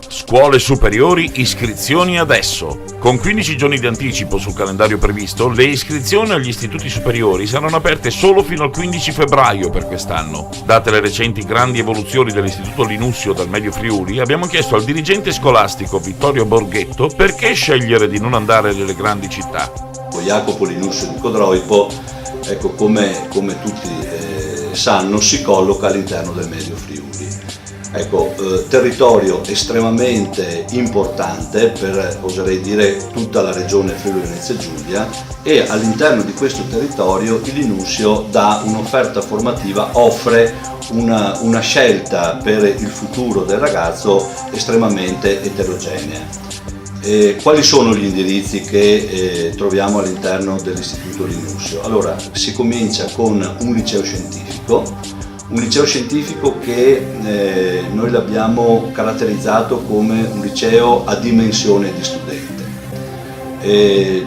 Scuole superiori, iscrizioni adesso. Con 15 giorni di anticipo sul calendario previsto, le iscrizioni agli istituti superiori saranno aperte solo fino al 15 febbraio per quest'anno. Date le recenti grandi evoluzioni dell'Istituto Linussio dal Medio Friuli, abbiamo chiesto al dirigente scolastico Vittorio Borghetto perché scegliere di non andare nelle grandi città. Jacopo Linussio di Codroipo, ecco, come tutti sanno, si colloca all'interno del Medio Friuli. Ecco, territorio estremamente importante per, oserei dire, tutta la regione Friuli-Venezia Giulia, e all'interno di questo territorio il Linussio dà un'offerta formativa, offre una scelta per il futuro del ragazzo estremamente eterogenea. Quali sono gli indirizzi che troviamo all'interno dell'Istituto Linussio? Allora, si comincia con un liceo scientifico che noi l'abbiamo caratterizzato come un liceo a dimensione di studente.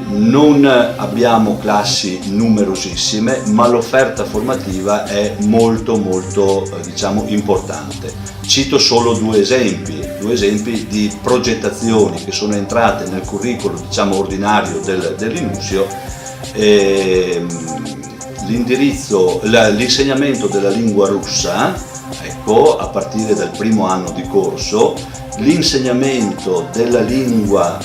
Non abbiamo classi numerosissime, ma l'offerta formativa è molto diciamo importante. Cito solo due esempi di progettazioni che sono entrate nel curriculum, diciamo, ordinario del Linussio. L'insegnamento della lingua russa, ecco, a partire dal primo anno di corso, l'insegnamento della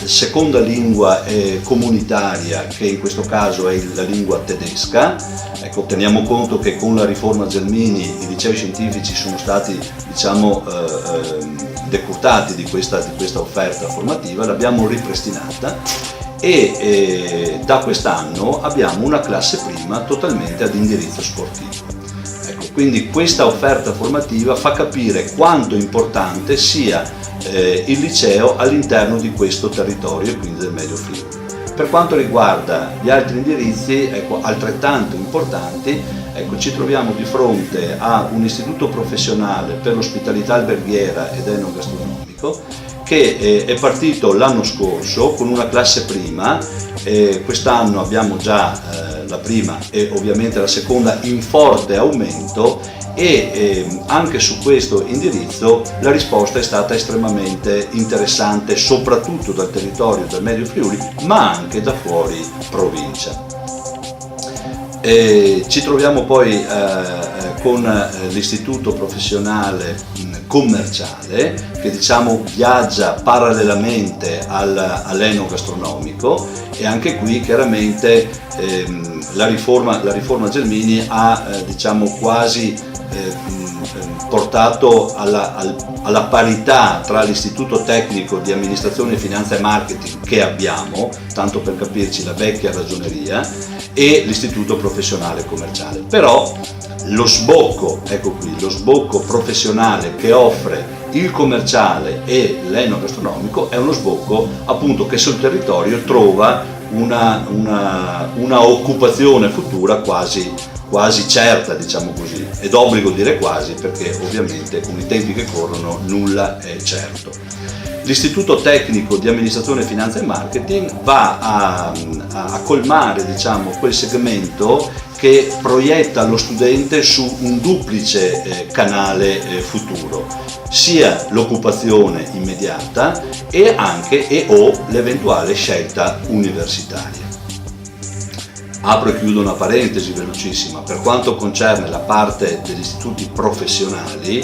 seconda lingua comunitaria, che in questo caso è la lingua tedesca. Ecco, teniamo conto che con la riforma Gelmini i licei scientifici sono stati, diciamo, decurtati di questa offerta formativa, l'abbiamo ripristinata. E da quest'anno abbiamo una classe prima totalmente ad indirizzo sportivo. Ecco, quindi questa offerta formativa fa capire quanto importante sia il liceo all'interno di questo territorio, quindi del Medio Friuli. Per quanto riguarda gli altri indirizzi, ecco, altrettanto importanti, ecco, ci troviamo di fronte a un istituto professionale per l'ospitalità alberghiera ed enogastronomico, che è partito l'anno scorso con una classe prima. Quest'anno abbiamo già la prima e ovviamente la seconda in forte aumento, e anche su questo indirizzo la risposta è stata estremamente interessante, soprattutto dal territorio del Medio Friuli, ma anche da fuori provincia. Ci troviamo poi con l'istituto professionale commerciale, che, diciamo, viaggia parallelamente all'enogastronomico, e anche qui chiaramente la riforma Gelmini ha diciamo quasi portato alla parità tra l'istituto tecnico di amministrazione, finanza e marketing che abbiamo, tanto per capirci la vecchia ragioneria, e l'istituto professionale commerciale. Però lo sbocco, ecco qui, lo sbocco professionale che offre il commerciale e l'enogastronomico è uno sbocco, appunto, che sul territorio trova una occupazione futura quasi certa, diciamo così, ed obbligo dire quasi, perché ovviamente con i tempi che corrono nulla è certo. L'istituto tecnico di amministrazione, finanza e marketing va a colmare, diciamo, quel segmento che proietta lo studente su un duplice canale futuro, sia l'occupazione immediata e anche o l'eventuale scelta universitaria. Apro e chiudo una parentesi velocissima: per quanto concerne la parte degli istituti professionali,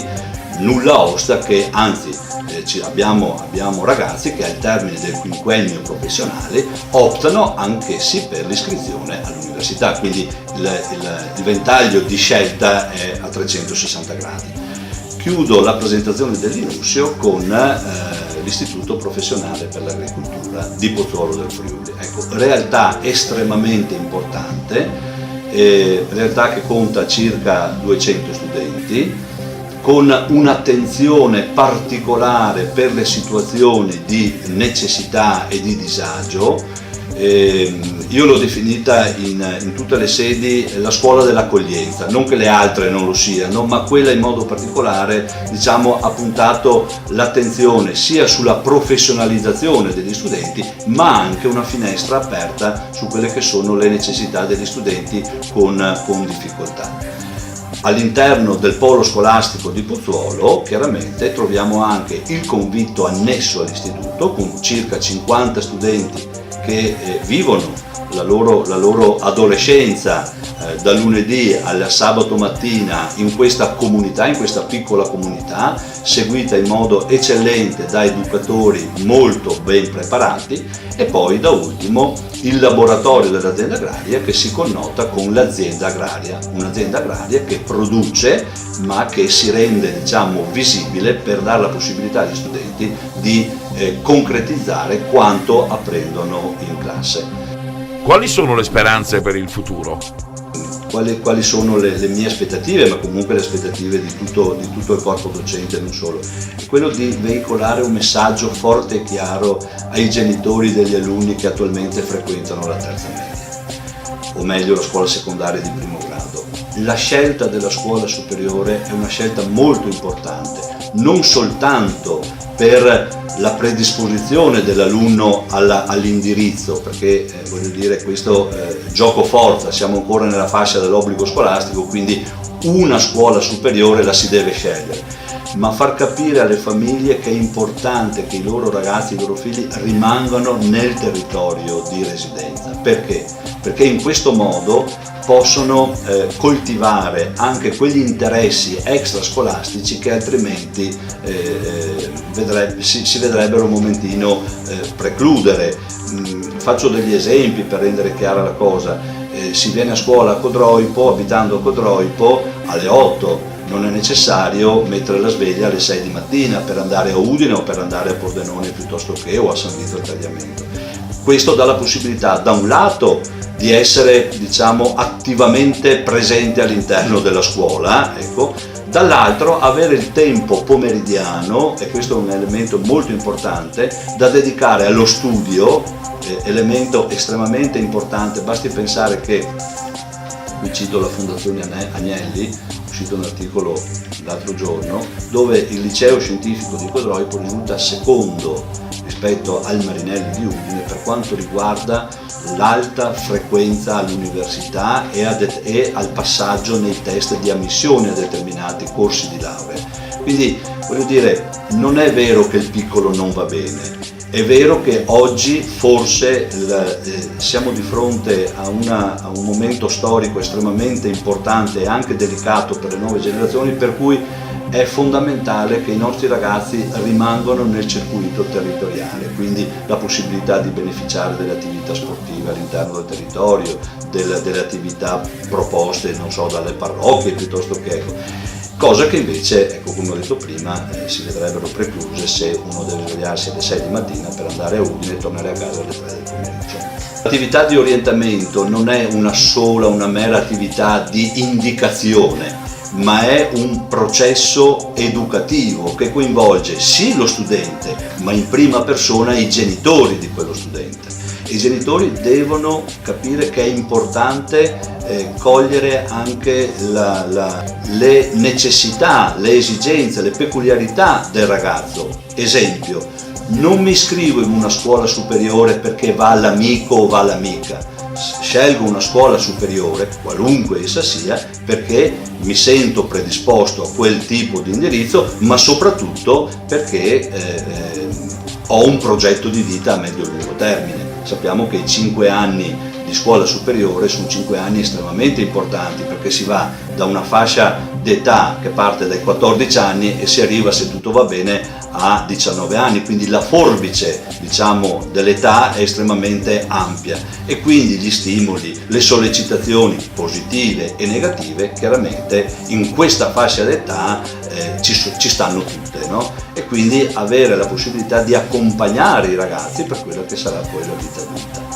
nulla osta che, anzi, abbiamo ragazzi che al termine del quinquennio professionale optano anch'essi per l'iscrizione all'università, quindi il ventaglio di scelta è a 360 gradi. Chiudo la presentazione del Linussio con l'Istituto Professionale per l'Agricoltura di Pozzuolo del Friuli. Ecco, realtà estremamente importante, realtà che conta circa 200 studenti, con un'attenzione particolare per le situazioni di necessità e di disagio. Io l'ho definita in tutte le sedi la scuola dell'accoglienza, non che le altre non lo siano, ma quella in modo particolare, diciamo, ha puntato l'attenzione sia sulla professionalizzazione degli studenti, ma anche una finestra aperta su quelle che sono le necessità degli studenti con difficoltà. All'interno del polo scolastico di Pozzuolo chiaramente troviamo anche il convitto annesso all'istituto con circa 50 studenti che vivono la loro adolescenza dal lunedì al sabato mattina in questa comunità, in questa piccola comunità, seguita in modo eccellente da educatori molto ben preparati, e poi da ultimo il laboratorio dell'azienda agraria che si connota con l'azienda agraria, un'azienda agraria che produce ma che si rende visibile per dare la possibilità agli studenti di concretizzare quanto apprendono in classe. Quali sono le speranze per il futuro? Quali sono le mie aspettative, ma comunque le aspettative di tutto il corpo docente e non solo? È quello di veicolare un messaggio forte e chiaro ai genitori degli alunni che attualmente frequentano la terza media, o meglio la scuola secondaria di primo grado. La scelta della scuola superiore è una scelta molto importante, non soltanto per la predisposizione dell'alunno all'indirizzo, perché questo gioco forza, siamo ancora nella fascia dell'obbligo scolastico, quindi una scuola superiore la si deve scegliere, ma far capire alle famiglie che è importante che i loro ragazzi, i loro figli rimangano nel territorio di residenza. Perché? Perché in questo modo possono coltivare anche quegli interessi extrascolastici che altrimenti si vedrebbero un momentino precludere. Faccio degli esempi per rendere chiara la cosa. Si viene a scuola a Codroipo, abitando a Codroipo, alle 8. Non è necessario mettere la sveglia alle 6 di mattina per andare a Udine o per andare a Pordenone piuttosto che, o a San Vito al Tagliamento. Questo dà la possibilità, da un lato, di essere attivamente presente all'interno della scuola, dall'altro avere il tempo pomeridiano, e questo è un elemento molto importante, da dedicare allo studio, elemento estremamente importante. Basti pensare che, qui cito la Fondazione Agnelli, è uscito un articolo l'altro giorno, dove il liceo scientifico di Codroipo risulta secondo rispetto al Marinelli di Udine per quanto riguarda l'alta frequenza all'università e al passaggio nei test di ammissione a determinati corsi di laurea. Quindi non è vero che il piccolo non va bene, è vero che oggi forse siamo di fronte a un momento storico estremamente importante e anche delicato per le nuove generazioni, per cui è fondamentale che i nostri ragazzi rimangano nel circuito territoriale, quindi la possibilità di beneficiare delle attività sportive all'interno del territorio, delle attività proposte, dalle parrocchie piuttosto che cosa che invece, come ho detto prima, si vedrebbero precluse se uno deve svegliarsi alle 6 di mattina per andare a Udine e tornare a casa alle 3 del pomeriggio. L'attività di orientamento non è una mera attività di indicazione, ma è un processo educativo che coinvolge sì lo studente, ma in prima persona i genitori di quello studente. I genitori devono capire che è importante cogliere anche le necessità, le esigenze, le peculiarità del ragazzo. Esempio, non mi iscrivo in una scuola superiore perché va l'amico o va l'amica. Scelgo una scuola superiore, qualunque essa sia, perché mi sento predisposto a quel tipo di indirizzo, ma soprattutto perché ho un progetto di vita a medio-lungo termine. Sappiamo che i 5 anni di scuola superiore sono 5 anni estremamente importanti, perché si va da una fascia d'età che parte dai 14 anni e si arriva, se tutto va bene, a 19 anni, quindi la forbice dell'età è estremamente ampia e quindi gli stimoli, le sollecitazioni positive e negative chiaramente in questa fascia d'età ci stanno tutte, no? E quindi avere la possibilità di accompagnare i ragazzi per quella che sarà poi la vita adulta.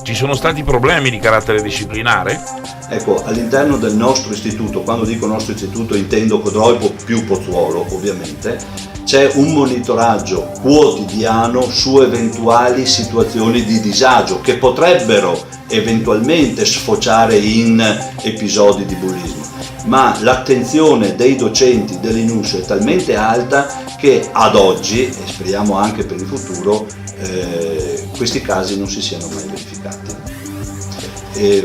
Ci sono stati problemi di carattere disciplinare? All'interno del nostro istituto, quando dico nostro istituto intendo Codroipo più Pozzuolo ovviamente, c'è un monitoraggio quotidiano su eventuali situazioni di disagio che potrebbero eventualmente sfociare in episodi di bullismo, ma l'attenzione dei docenti dell'INUS è talmente alta che ad oggi, e speriamo anche per il futuro, questi casi non si siano mai verificati.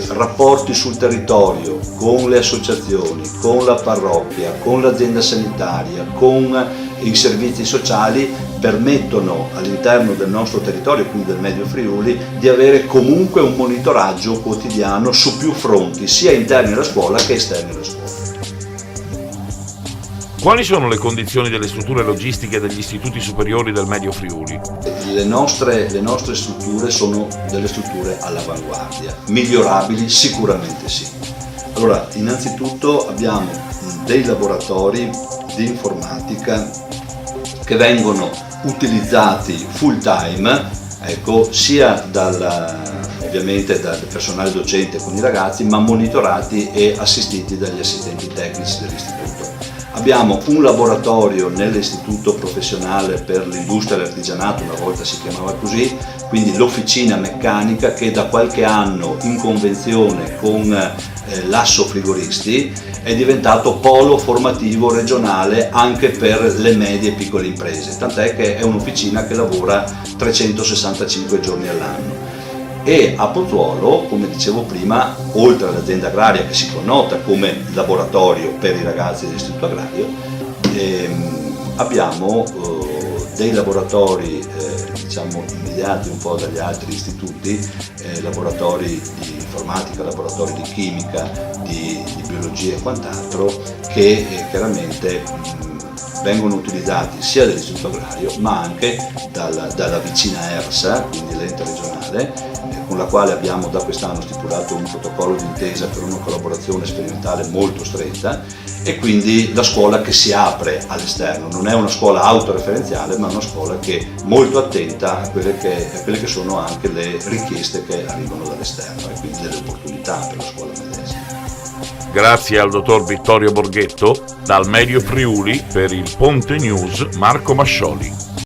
rapporti sul territorio con le associazioni, con la parrocchia, con l'azienda sanitaria, con i servizi sociali permettono all'interno del nostro territorio, quindi del Medio Friuli, di avere comunque un monitoraggio quotidiano su più fronti, sia interni alla scuola che esterni alla scuola. Quali sono le condizioni delle strutture logistiche degli istituti superiori del Medio Friuli? Le nostre strutture sono delle strutture all'avanguardia, migliorabili sicuramente sì. Allora, innanzitutto abbiamo dei laboratori di informatica che vengono utilizzati full time, ecco, sia ovviamente dal personale docente con i ragazzi, ma monitorati e assistiti dagli assistenti tecnici dell'istituto. Abbiamo un laboratorio nell'istituto professionale per l'industria e l'artigianato, una volta si chiamava così, quindi l'officina meccanica che da qualche anno in convenzione con l'Asso Frigoristi è diventato polo formativo regionale anche per le medie e piccole imprese, tant'è che è un'officina che lavora 365 giorni all'anno. E a Pozzuolo, come dicevo prima, oltre all'azienda agraria che si connota come laboratorio per i ragazzi dell'istituto agrario, abbiamo dei laboratori diciamo invidiati un po' dagli altri istituti, laboratori di informatica, laboratori di chimica, di biologia e quant'altro, che chiaramente vengono utilizzati sia dall'istituto agrario ma anche dalla vicina ERSA, quindi l'ente regionale, con la quale abbiamo da quest'anno stipulato un protocollo d'intesa per una collaborazione sperimentale molto stretta, e quindi la scuola che si apre all'esterno, non è una scuola autoreferenziale ma una scuola che è molto attenta a quelle che sono anche le richieste che arrivano dall'esterno e quindi delle opportunità per la scuola medesima. Grazie al dottor Vittorio Borghetto, dal Medio Friuli per il Ponte News Marco Mascioli.